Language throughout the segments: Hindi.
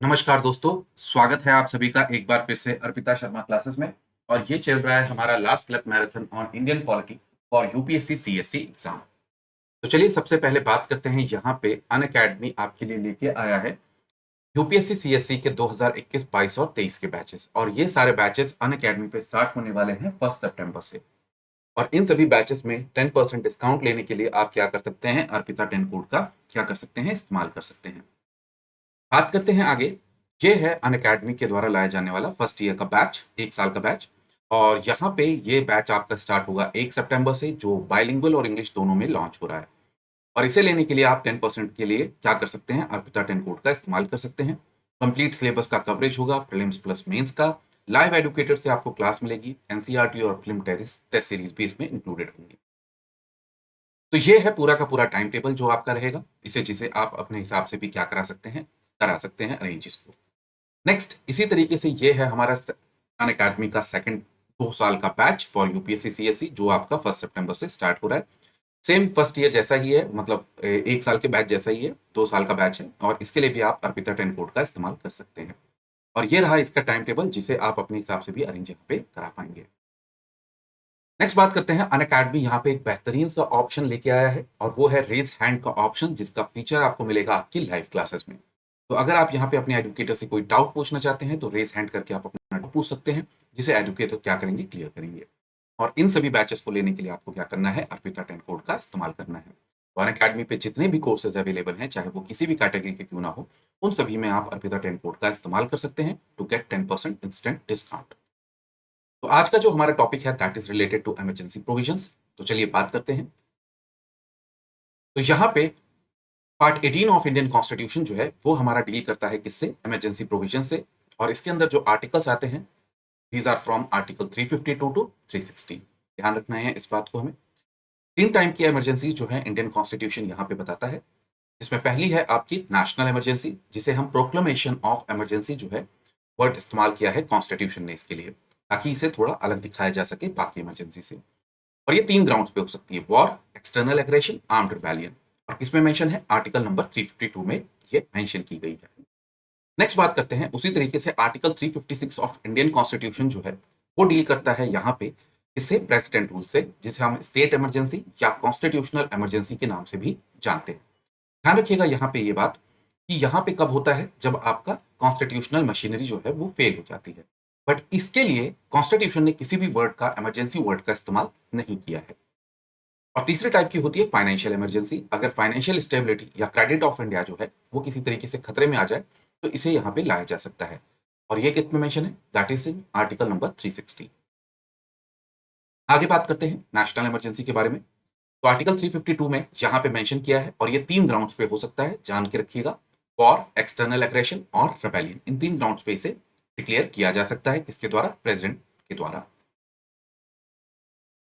नमस्कार दोस्तों, स्वागत है आप सभी का एक बार फिर से अर्पिता शर्मा क्लासेस में। और ये चल रहा है हमारा last club marathon on Indian polity for UPSC CSC exam. तो चलिए सबसे पहले बात करते हैं। यहाँ पे अनअकैडमी आपके लिए लेके आया है यूपीएससी सीएससी के 2021, 22 और 23 के बैचेस। और ये सारे बैचेस अनअकैडमी पे स्टार्ट होने वाले हैं 1 सितंबर से। और इन सभी बैचेस में 10% डिस्काउंट लेने के लिए आप क्या कर सकते हैं, अर्पिता 10 कोड का क्या कर सकते हैं, इस्तेमाल कर सकते हैं। बात करते हैं आगे। ये है अनअकैडमी के द्वारा लाया जाने वाला फर्स्ट ईयर का बैच, 1 साल का बैच। और यहाँ पे ये बैच आपका स्टार्ट होगा 1 सितंबर से, जो बाइलिंगुअल और इंग्लिश दोनों में लॉन्च हो रहा है। और इसे लेने के लिए आप 10% के लिए क्या कर सकते हैं, अर्पिता 10 कोड का इस्तेमाल कर सकते हैं। कंप्लीट सिलेबस का कवरेज होगा, प्रीलिम्स प्लस मेंस का। लाइव एडुकेटर से आपको क्लास मिलेगी, एनसीईआरटी और फिल्म टेस्ट सीरीज भी इसमें इंक्लूडेड होंगी। तो ये है पूरा का पूरा टाइम टेबल जो आपका रहेगा। इसे जिसे आप अपने हिसाब से भी क्या करा सकते हैं अरेंज इसको। नेक्स्ट इसी तरीके से ये है हमारा अनअकैडमी का सेकंड 2 साल का बैच फॉर यूपीएससी सीएससी, जो आपका 1 सितंबर से स्टार्ट हो रहा है। सेम फर्स्ट ईयर जैसा ही है, मतलब 1 साल के बैच जैसा ही है, 2 साल का बैच है। और इसके लिए भी आप अर्पिता 10 कोड का इस्तेमाल कर सकते हैं। और ये रहा इसका टाइम टेबल, जिसे आप अपने हिसाब से भी अरेंज यहाँ पे करा पाएंगे। नेक्स्ट बात करते हैं। अनअकैडमी यहाँ पे एक बेहतरीन सा ऑप्शन लेके आया है, और वो है रेज हैंड का ऑप्शन, जिसका फीचर आपको मिलेगा आपकी लाइव क्लासेस में। तो अगर आप यहाँ पे अपने एजुकेटर से कोई डाउट पूछना चाहते हैं तो रेज हैंड करके आप अपना डाउट पूछ सकते हैं, जिसे एजुकेटर क्या करेंगे, क्लियर करेंगे। और इन सभी बैचेस को लेने के लिए आपको क्या करना है, अर्पिता 10 कोड का इस्तेमाल करना है। तो अनअकैडमी पे जितने भी कोर्सेज अवेलेबल हैं, चाहे वो किसी भी कैटेगरी के क्यों ना हो, उन सभी में आप अर्पिता 10 कोड का इस्तेमाल कर सकते हैं टू गेट 10% इंस्टेंट डिस्काउंट। तो आज का जो हमारा टॉपिक है that is related to emergency provisions. तो चलिए बात करते हैं। तो यहाँ पे पार्ट 18 ऑफ इंडियन कॉन्स्टिट्यूशन जो है वो हमारा डील करता है किससे, इमरजेंसी प्रोविजन से। और इसके अंदर जो आर्टिकल्स आते हैं, these are from article 352 to 360। ध्यान रखना है इस बात को हमें। 3 टाइप की इमरजेंसी जो है इंडियन कॉन्स्टिट्यूशन यहाँ पे बताता है। इसमें पहली है आपकी नेशनल इमरजेंसी, जिसे हम प्रोक्लेमेशन ऑफ इमरजेंसी जो है वर्ड इस्तेमाल किया है कॉन्स्टिट्यूशन ने इसके लिए, ताकि इसे थोड़ा अलग दिखाया जा सके बाकी इमरजेंसी से। और ये 3 ग्राउंड्स पे हो सकती है, war, external aggression, armed rebellion. और इसमें मेंशन है आर्टिकल नंबर 352 में ये मेंशन की गई है। नेक्स्ट बात करते हैं। उसी तरीके से आर्टिकल 356 ऑफ इंडियन कॉन्स्टिट्यूशन जो है वो डील करता है यहाँ पे इससे प्रेसिडेंट रूल से, जिसे हम स्टेट इमरजेंसी या कॉन्स्टिट्यूशनल इमरजेंसी के नाम से भी जानते हैं। ध्यान रखिएगा यहाँ पे ये बात कि यहाँ पे कब होता है, जब आपका कॉन्स्टिट्यूशनल मशीनरी जो है वो फेल हो जाती है। बट इसके लिए कॉन्स्टिट्यूशन ने किसी भी वर्ड का, इमरजेंसी वर्ड का इस्तेमाल नहीं किया है। और तीसरी टाइप की होती है फाइनेंशियल इमरजेंसी। अगर फाइनेंशियल स्टेबिलिटी या क्रेडिट ऑफ इंडिया जो है वो किसी तरीके से खतरे में आ जाए, तो इसे यहाँ पे लाया जा सकता है। और ये किस में मेंशन है, that is in article number 360। आगे बात करते हैं नेशनल इमरजेंसी के बारे में। तो आर्टिकल 352 में यहाँ पे मेंशन किया है, और ये 3 ग्राउंड्स पे हो सकता है, जान के रखिएगा। वॉर, एक्सटर्नल एग्रेशन और रेबेलियन, इन 3 ग्राउंड्स पे इसे डिक्लेयर किया जा सकता है। किसके द्वारा, प्रेसिडेंट के द्वारा।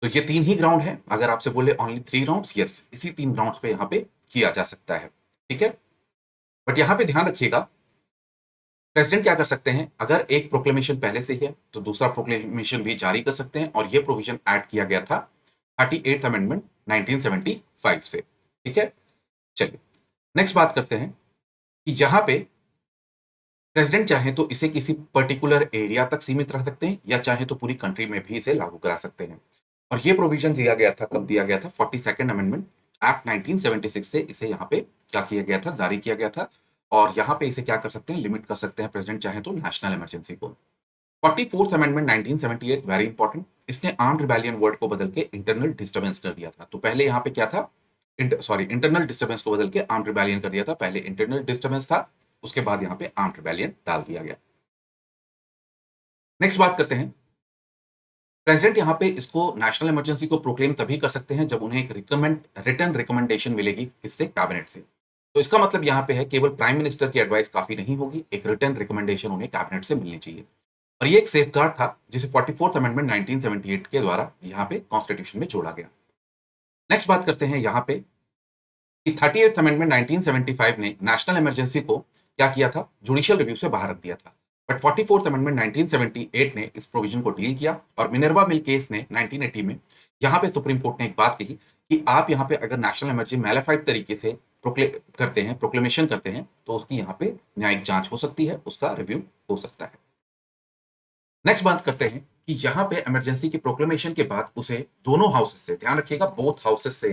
तो ये 3 ही ग्राउंड है। अगर आपसे बोले ओनली 3 ग्राउंड्स, यस, इसी 3 ग्राउंड्स पे यहाँ पे किया जा सकता है। ठीक है। बट यहाँ पे ध्यान रखिएगा, प्रेसिडेंट क्या कर सकते हैं, अगर एक प्रोक्लेमेशन पहले से ही है तो दूसरा प्रोक्लेमेशन भी जारी कर सकते हैं। और ये प्रोविजन ऐड किया गया था 38th अमेंडमेंट 1975 से। ठीक है। चलिए नेक्स्ट बात करते हैं कि यहाँ पे प्रेसिडेंट चाहे तो इसे किसी पर्टिकुलर एरिया तक सीमित रख सकते हैं, या चाहे तो पूरी कंट्री में भी इसे लागू करा सकते हैं। और ये प्रोविजन दिया गया था, कब दिया गया था, 42nd अमेंडमेंट एक्ट 1976 से इसे यहाँ पे क्या किया गया था, जारी किया गया था। और यहाँ पे इसे क्या कर सकते हैं, लिमिट कर सकते हैं प्रेसिडेंट चाहे तो नेशनल इमरजेंसी को। 44th अमेंडमेंट 1978 वेरी इंपॉर्टेंट, इसने आर्म्ड रिबेलियन वर्ड को बदल के इंटरनल डिस्टर्बेंस कर दिया था। तो पहले यहाँ पे क्या था, इंटरनल डिस्टर्बेंस को बदल के आर्म्ड रिबेलियन कर दिया था। पहले इंटरनल डिस्टर्बेंस था, उसके बाद यहाँ पे आर्म्ड रिबेलियन डाल दिया गया। नेक्स्ट बात करते हैं। प्रेसिडेंट यहाँ पे इसको नेशनल इमरजेंसी को प्रोक्लेम तभी कर सकते हैं जब उन्हें एक रिटर्न रिकमेंडेशन मिलेगी किससे, कैबिनेट से। तो इसका मतलब यहाँ पे है केवल प्राइम मिनिस्टर की एडवाइस काफी नहीं होगी, एक रिटर्न रिकमेंडेशन उन्हें कैबिनेट से मिलनी चाहिए। और ये एक सेफगार्ड था जिसे 44th अमेंडमेंट 1978 के द्वारा यहाँ पे कॉन्स्टिट्यूशन में जोड़ा गया। नेक्स्ट बात करते हैं यहाँ पे कि 38th अमेंडमेंट 1975 ने नेशनल इमरजेंसी को क्या किया था, जुडिशियल रिव्यू से बाहर रख दिया था। बट 44th अमेंडमेंट 1978 ने इस प्रोविजन को डील किया। और मिनर्वा मिल केस ने 1980 में यहाँ पे सुप्रीम कोर्ट ने एक बात कही कि आप यहाँ पे अगर नेशनल इमरजेंसी मैलिफाइड तरीके से करते हैं, प्रोक्लेमेशन करते हैं, तो उसकी यहाँ पे न्यायिक जांच हो सकती है, उसका रिव्यू हो सकता है। नेक्स्ट बात करते हैं कि यहाँ पे इमरजेंसी की प्रोक्लेमेशन के बाद उसे दोनों हाउसेस से, ध्यान रखिएगा बोथ हाउसेस से,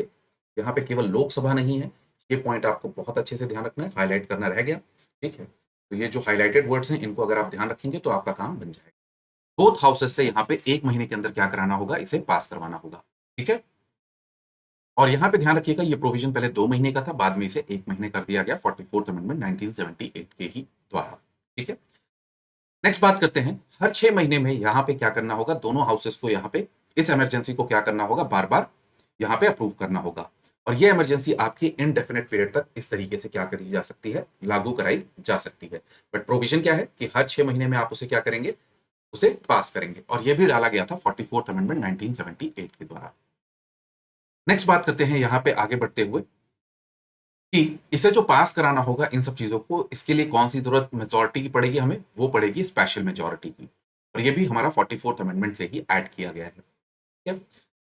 यहाँ पे केवल लोकसभा नहीं है, ये पॉइंट आपको बहुत अच्छे से ध्यान रखना है, हाईलाइट करना रह गया, ठीक है। तो ये जो हाईलाइटेड वर्ड्स हैं इनको अगर आप ध्यान रखेंगे तो आपका काम बन जाएगा। बोथ हाउसेस से यहाँ पे 1 महीने के अंदर क्या कराना होगा, इसे पास करवाना होगा, ठीक है। और यहाँ पे ध्यान रखिएगा ये प्रोविजन पहले 2 महीने का था, बाद में इसे 1 महीने कर दिया गया 44th अमेंडमेंट 1978 के ही द्वारा, ठीक है। नेक्स्ट बात करते हैं, हर 6 महीने में यहाँ पे क्या करना होगा, दोनों हाउसेस को यहाँ पे इस इमरजेंसी को क्या करना होगा, बार बार यहाँ पे अप्रूव करना होगा। और ये इमरजेंसी आपकी इनडेफिनेट पीरियड तक इस तरीके से क्या करी जा सकती है, लागू कराई जा सकती है। बट प्रोविजन क्या है कि हर 6 महीने में आप उसे क्या करेंगे, उसे पास करेंगे। और यह भी डाला गया था 44th अमेंडमेंट 1978 के द्वारा। नेक्स्ट बात करते हैं यहाँ पे आगे बढ़ते हुए कि इसे जो पास कराना होगा इन सब चीजों को, इसके लिए कौन सी जरूरत मेजोरिटी की पड़ेगी, हमें वो पड़ेगी स्पेशल मेजोरिटी की। और ये भी हमारा 44th अमेंडमेंट से ही ऐड किया गया है, ठीक है।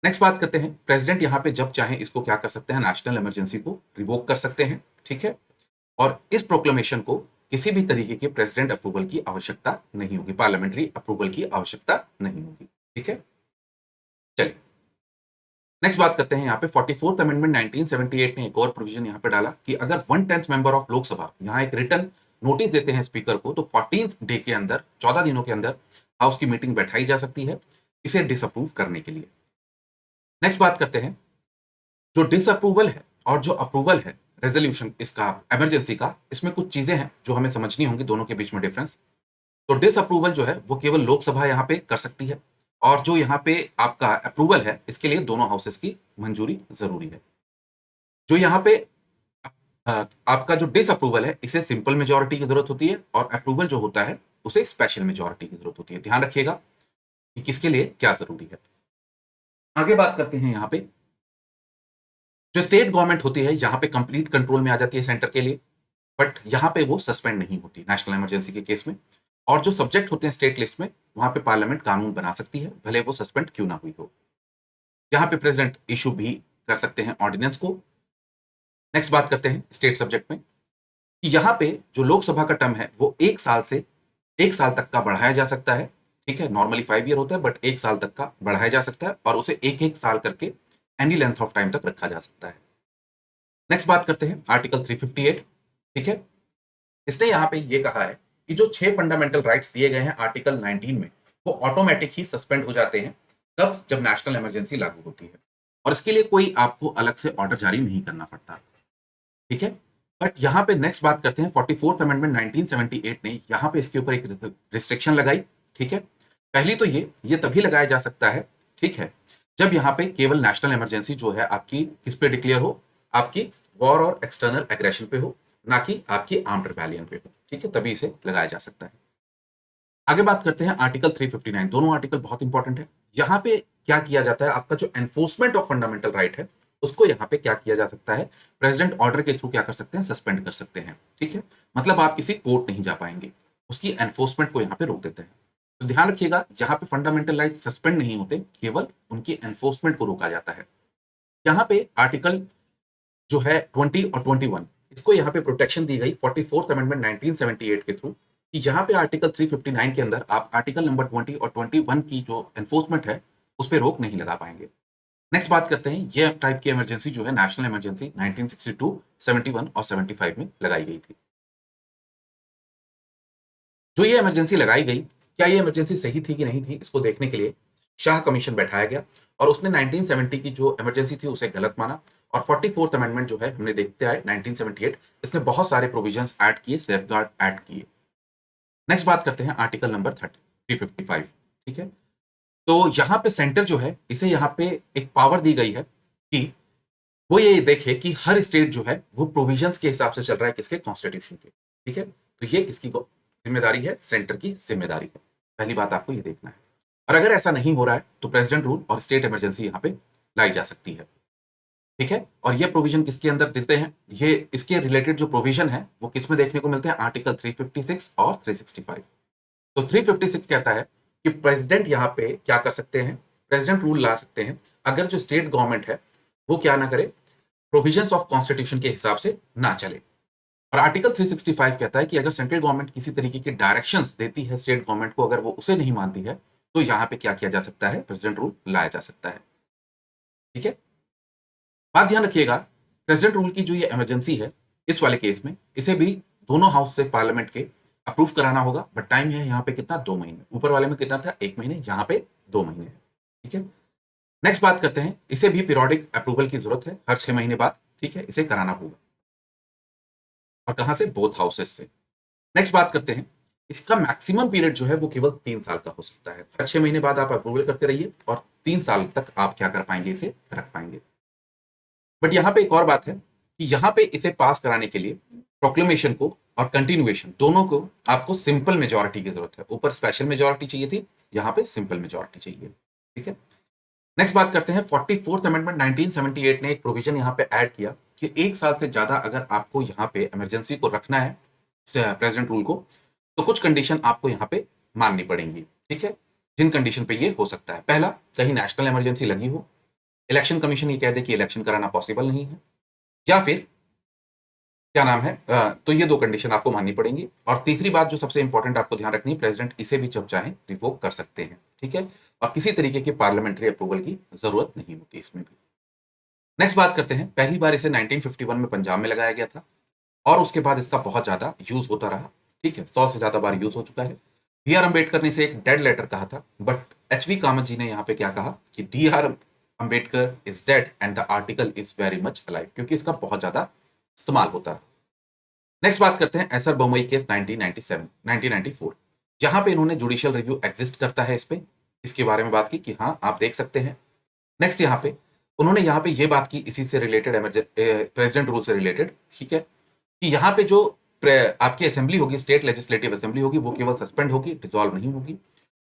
नेक्स्ट बात करते हैं, प्रेसिडेंट यहाँ पे जब चाहे इसको क्या कर सकते हैं, नेशनल इमरजेंसी को रिवोक कर सकते हैं, ठीक है। और इस प्रोक्लेमेशन को किसी भी तरीके के प्रेसिडेंट अप्रूवल की आवश्यकता नहीं होगी, पार्लियामेंट्री अप्रूवल की आवश्यकता नहीं होगी, ठीक है। चलिए नेक्स्ट बात करते हैं, यहाँ पे 44th अमेंडमेंट 1978 ने एक और प्रोविजन यहाँ पे डाला कि अगर 1/10 मेंबर ऑफ लोकसभा यहाँ एक रिटर्न नोटिस देते हैं स्पीकर को, तो 14th डे के अंदर, 14 दिनों के अंदर हाउस की मीटिंग बैठाई जा सकती है इसे डिसअप्रूव करने के लिए। नेक्स्ट बात करते हैं, जो डिसअप्रूवल है और जो अप्रूवल है रेजोल्यूशन इसका इमरजेंसी का, इसमें कुछ चीजें हैं जो हमें समझनी होंगी, दोनों के बीच में डिफरेंस। तो डिसअप्रूवल जो है वो केवल लोकसभा यहाँ पे कर सकती है, और जो यहाँ पे आपका अप्रूवल है इसके लिए दोनों हाउसेस की मंजूरी जरूरी है। जो यहाँ पे आपका जो डिसअप्रूवल है इसे सिंपल मेजोरिटी की जरूरत होती है, और अप्रूवल जो होता है उसे स्पेशल मेजोरिटी की जरूरत होती है। ध्यान रखिएगा कि किसके लिए क्या जरूरी है। आगे बात करते हैं, यहाँ पे जो स्टेट गवर्नमेंट होती है यहाँ पे कंप्लीट कंट्रोल में आ जाती है सेंटर के लिए, बट यहाँ पे वो सस्पेंड नहीं होती नेशनल इमरजेंसी के केस में। और जो सब्जेक्ट होते हैं स्टेट लिस्ट में, वहां पे पार्लियामेंट कानून बना सकती है, भले वो सस्पेंड क्यों ना हुई हो। यहाँ पे प्रेसिडेंट इशू भी कर सकते हैं ऑर्डिनेंस को। नेक्स्ट बात करते हैं स्टेट सब्जेक्ट में कि यहाँ पे जो लोकसभा का टर्म है वो 1 साल से 1 साल तक का बढ़ाया जा सकता है, ठीक है। नॉर्मली 5 ईयर होता है, बट 1 साल तक का बढ़ाया जा सकता है, और उसे एक एक साल करके एनी लेंथ ऑफ टाइम तक रखा जा सकता है। नेक्स्ट बात करते हैं आर्टिकल 358, ठीक है। इसने यहाँ पे ये कहा है कि जो 6 फंडामेंटल राइट्स दिए गए हैं आर्टिकल 19 में, वो ऑटोमेटिक ही सस्पेंड हो जाते हैं तब जब नेशनल इमरजेंसी लागू होती है, और इसके लिए कोई आपको अलग से ऑर्डर जारी नहीं करना पड़ता, ठीक है। बट यहाँ पे नेक्स्ट बात करते हैं, 44th अमेंडमेंट 1978 ने यहाँ पे इसके ऊपर एक रिस्ट्रिक्शन लगाई, ठीक है। पहली तो ये तभी लगाया जा सकता है, ठीक है, जब यहाँ पे केवल नेशनल इमरजेंसी जो है आपकी किस पे डिक्लेयर हो, आपकी वॉर और एक्सटर्नल एग्रेशन पे हो, ना कि आपकी आर्म्ड रिबेलियन पे हो, ठीक है, तभी इसे लगाया जा सकता है। आगे बात करते हैं आर्टिकल 359, दोनों आर्टिकल बहुत इंपॉर्टेंट है। यहाँ पे क्या किया जाता है, आपका जो एनफोर्समेंट ऑफ फंडामेंटल राइट है उसको यहाँ पे क्या किया जा सकता है, प्रेसिडेंट ऑर्डर के थ्रू क्या कर सकते हैं, सस्पेंड कर सकते हैं, ठीक है। मतलब आप किसी कोर्ट नहीं जा पाएंगे, उसकी एनफोर्समेंट को यहाँ पे रोक देते हैं। तो ध्यान रखिएगा, यहाँ पे फंडामेंटल राइट सस्पेंड नहीं होते, केवल उनकी एनफोर्समेंट को रोका जाता है। यहाँ पे आर्टिकल जो है 20 और 21, इसको यहाँ पे प्रोटेक्शन दी गई 44th अमेंडमेंट 1978 के थ्रू, कि यहाँ पे आर्टिकल 359 के अंदर आप आर्टिकल नंबर 20 और 21 की जो एनफोर्समेंट है उस पर रोक नहीं लगा पाएंगे। नेक्स्ट बात करते हैं, ये टाइप की इमरजेंसी जो है नेशनल इमरजेंसी 1962, 71 और 75 में लगाई गई थी। जो ये इमरजेंसी लगाई गई, क्या ये इमरजेंसी सही थी कि नहीं थी, इसको देखने के लिए शाह कमीशन बैठाया गया, और उसने 1970 की जो इमरजेंसी थी उसे गलत माना, और 44th अमेंडमेंट जो है हमने देखते आए 1978, इसने बहुत सारे प्रोविजंस ऐड किए, सेफगार्ड ऐड किए। नेक्स्ट बात करते हैं आर्टिकल नंबर 355, ठीक है। तो यहां पे सेंटर जो है इसे यहाँ पे एक पावर दी गई है कि वो ये देखे कि हर स्टेट जो है वो प्रोविजंस के हिसाब से चल रहा है, किसके, कॉन्स्टिट्यूशन के, ठीक है। तो ये किसकी जिम्मेदारी है, सेंटर की जिम्मेदारी है, पहली बात आपको ये देखना है। और अगर ऐसा नहीं हो रहा है तो प्रेसिडेंट रूल और स्टेट इमरजेंसी यहाँ पे लाई जा सकती है, ठीक है। और ये प्रोविजन किसके अंदर देते हैं, ये इसके रिलेटेड जो प्रोविजन है वो किसमें देखने को मिलते हैं, आर्टिकल 356 और 365। तो 356 कहता है कि प्रेसिडेंट यहाँ पे क्या कर सकते हैं, प्रेसिडेंट रूल ला सकते हैं अगर जो स्टेट गवर्नमेंट है वो क्या ना करे, प्रोविजंस ऑफ कॉन्स्टिट्यूशन के हिसाब से ना चले। और आर्टिकल 365 कहता है कि अगर सेंट्रल गवर्नमेंट किसी तरीके की डायरेक्शंस देती है स्टेट गवर्नमेंट को, अगर वो उसे नहीं मानती है, तो यहाँ पे क्या किया जा सकता है, प्रेसिडेंट रूल लाया जा सकता है। ठीक है, बात ध्यान रखिएगा, प्रेसिडेंट रूल की जो ये इमरजेंसी है, इस वाले केस में इसे भी दोनों हाउस से पार्लियामेंट के अप्रूव कराना होगा, बट टाइम है यहाँ पे कितना, 2 महीने। ऊपर वाले में कितना था, 1 महीने, यहाँ पे 2 महीने है। ठीक है, नेक्स्ट बात करते हैं, इसे भी पीरियोडिक अप्रूवल की जरूरत है, हर 6 महीने बाद। ठीक है, इसे कराना होगा, और कहां से, बोथ हाउसेस से। नेक्स्ट बात करते हैं, इसका मैक्सिमम पीरियड जो है वो केवल 3 साल का हो सकता है। हर 6 महीने बाद आप अप्रूवल करते रहिए, और 3 साल तक आप क्या कर पाएंगे, इसे रख पाएंगे। बट यहाँ पे एक और बात है कि यहाँ पे इसे पास कराने के लिए प्रोक्लेमेशन को और कंटिन्यूएशन दोनों को आपको सिंपल मेजोरिटी की जरूरत है। ऊपर स्पेशल मेजोरिटी चाहिए थी, यहाँ पे सिंपल मेजोरिटी चाहिए। ठीक है, नेक्स्ट बात करते हैं, 44th अमेंडमेंट 1978 ने एक प्रोविजन यहाँ पे ऐड किया कि 1 साल से ज्यादा अगर आपको यहाँ पे इमरजेंसी को रखना है, प्रेसिडेंट रूल को, तो कुछ कंडीशन आपको यहाँ पे माननी पड़ेंगी। ठीक है, जिन कंडीशन पे ये हो सकता है, पहला, कहीं नेशनल इमरजेंसी लगी हो, इलेक्शन कमीशन ये कह दे कि इलेक्शन कराना पॉसिबल नहीं है, या फिर क्या नाम है, तो ये 2 कंडीशन आपको माननी पड़ेंगी। और तीसरी बात जो सबसे इंपॉर्टेंट आपको ध्यान रखनी है, प्रेसिडेंट इसे भी जब चाहे रिवोक कर सकते हैं। ठीक है, और किसी तरीके की पार्लियामेंट्री अप्रूवल की जरूरत नहीं होती इसमें भी। नेक्स्ट बात करते हैं, पहली बार इसे 1951 में पंजाब में लगाया गया था, और उसके बाद इसका बहुत ज्यादा यूज होता रहा। ठीक है, 100 से ज्यादा बार यूज हो चुका है। बी आर अम्बेडकर ने इसे एक डेड लेटर कहा था, बट एच वी कामत जी ने यहाँ पे क्या कहा कि D R Ambedkar is dead and the article is very much alive, क्योंकि इसका बहुत ज्यादा इस्तेमाल होता है। नेक्स्ट बात करते हैं एसआर बोमई केस 1997 1994, जहां पे इन्होंने जुडिशियल रिव्यू एग्जिस्ट करता है, इस पे इसके बारे में बात की कि हाँ आप देख सकते हैं। नेक्स्ट यहाँ पे उन्होंने यहाँ पे ये बात की, इसी से रिलेटेड, प्रेसिडेंट रूल से रिलेटेड। ठीक है, कि यहाँ पे जो आपकी असेंबली होगी, स्टेट लेजिस्लेटिव असेंबली होगी, वो केवल सस्पेंड होगी, डिसॉल्व नहीं होगी,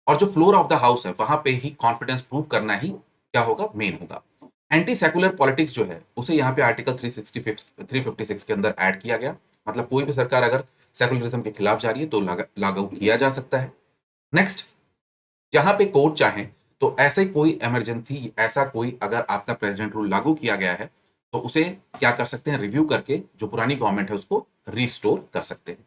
और जो फ्लोर ऑफ द हाउस है वहां पे ही कॉन्फिडेंस प्रूव करना ही क्या होगा, मेन होगा। एंटी सेकुलर पॉलिटिक्स जो है उसे यहाँ पे आर्टिकल 356 के अंदर ऐड किया गया, मतलब कोई भी सरकार अगर सेकुलरिज्म के खिलाफ जा रही है तो लागू किया जा सकता है। नेक्स्ट, जहां पे कोर्ट चाहे तो ऐसे कोई इमरजेंसी, ऐसा कोई अगर आपका प्रेसिडेंट रूल लागू किया गया है तो उसे क्या कर सकते हैं, रिव्यू करके जो पुरानी गवर्नमेंट है उसको रिस्टोर कर सकते हैं।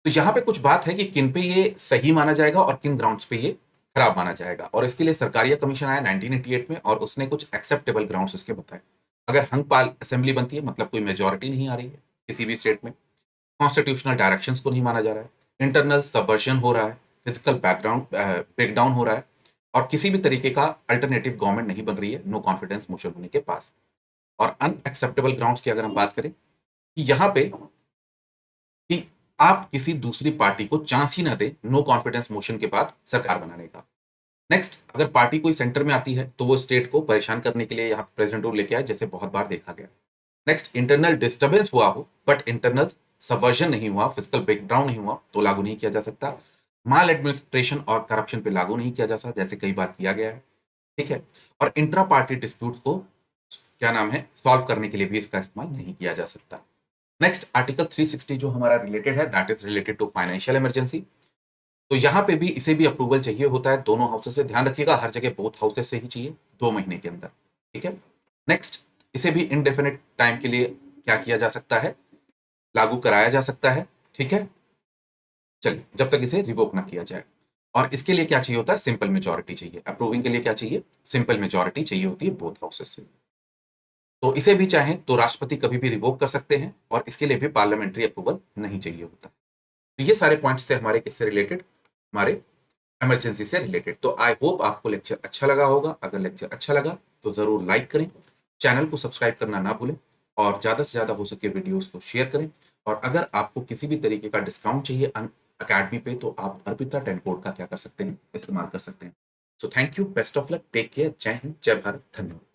तो यहाँ पे कुछ बात है कि किन पे ये सही माना जाएगा और किन ग्राउंड्स पे ये खराब माना जाएगा, और इसके लिए सरकारिया कमीशन आया 1988 में, और उसने कुछ एक्सेप्टेबल ग्राउंड्स इसके बताए। अगर हंगपाल असेंबली बनती है, मतलब कोई मेजोरिटी नहीं आ रही है किसी भी स्टेट में, कॉन्स्टिट्यूशनल डायरेक्शंस को नहीं माना जा रहा है, इंटरनल सबवर्जन हो रहा है, फिजिकल बैकग्राउंड ब्रेकडाउन हो रहा है, और किसी भी तरीके का अल्टरनेटिव गवर्नमेंट नहीं बन रही है नो कॉन्फिडेंस मोशन होने के पास। और अनएक्सेप्टेबल ग्राउंड्स की अगर हम बात करें कि यहाँ पे कि आप किसी दूसरी पार्टी को चांस ही ना दे नो कॉन्फिडेंस मोशन के बाद सरकार बनाने का। नेक्स्ट, अगर पार्टी कोई सेंटर में आती है तो वो स्टेट को परेशान करने के लिए यहाँ प्रेसिडेंट रूल लेके आए, जैसे बहुत बार देखा गया। नेक्स्ट, इंटरनल डिस्टर्बेंस हुआ हो बट इंटरनल सबवर्जन नहीं हुआ, फिजिकल ब्रेकडाउन नहीं हुआ, तो लागू नहीं किया जा सकता। माल एडमिनिस्ट्रेशन और करप्शन पे लागू नहीं किया जा सकता, जैसे कई बार किया गया है। ठीक है, और इंट्रा पार्टी डिस्प्यूट्स को क्या नाम है, सॉल्व करने के लिए भी इसका इस्तेमाल नहीं किया जा सकता। नेक्स्ट, आर्टिकल 360 जो हमारा रिलेटेड है, that is related to financial emergency. तो यहाँ पे भी इसे भी अप्रूवल चाहिए होता है दोनों हाउसेस से। ध्यान रखिएगा, हर जगह बोथ हाउसेस से ही चाहिए 2 महीने के अंदर। ठीक है, नेक्स्ट, इसे भी इनडेफिनेट टाइम के लिए क्या किया जा सकता है, लागू कराया जा सकता है। ठीक है, चलिए, जब तक इसे रिवोक ना किया जाए। और इसके लिए क्या चाहिए होता है, सिंपल मेजोरिटी चाहिए। अप्रूविंग के लिए क्या चाहिए, सिंपल मेजोरिटी चाहिए होती है बोथ हाउसेस से। तो इसे भी चाहें तो राष्ट्रपति कभी भी रिवोक कर सकते हैं, और इसके लिए भी पार्लियामेंट्री अप्रूवल नहीं चाहिए होता। तो ये सारे पॉइंट्स थे हमारे किससे रिलेटेड, हमारे इमरजेंसी से रिलेटेड। तो आई होप आपको लेक्चर अच्छा लगा होगा। अगर लेक्चर अच्छा लगा तो जरूर लाइक करें, चैनल को सब्सक्राइब करना ना भूलें, और ज़्यादा से ज़्यादा हो सके वीडियोस को शेयर करें। और अगर आपको किसी भी तरीके का डिस्काउंट चाहिए अकेडमी पे, तो आप अर्पिता 10 कोड का क्या कर सकते हैं, इस्तेमाल कर सकते हैं। So thank you, best of luck, take care, जय हिंद, जय भारत, धन्यवाद।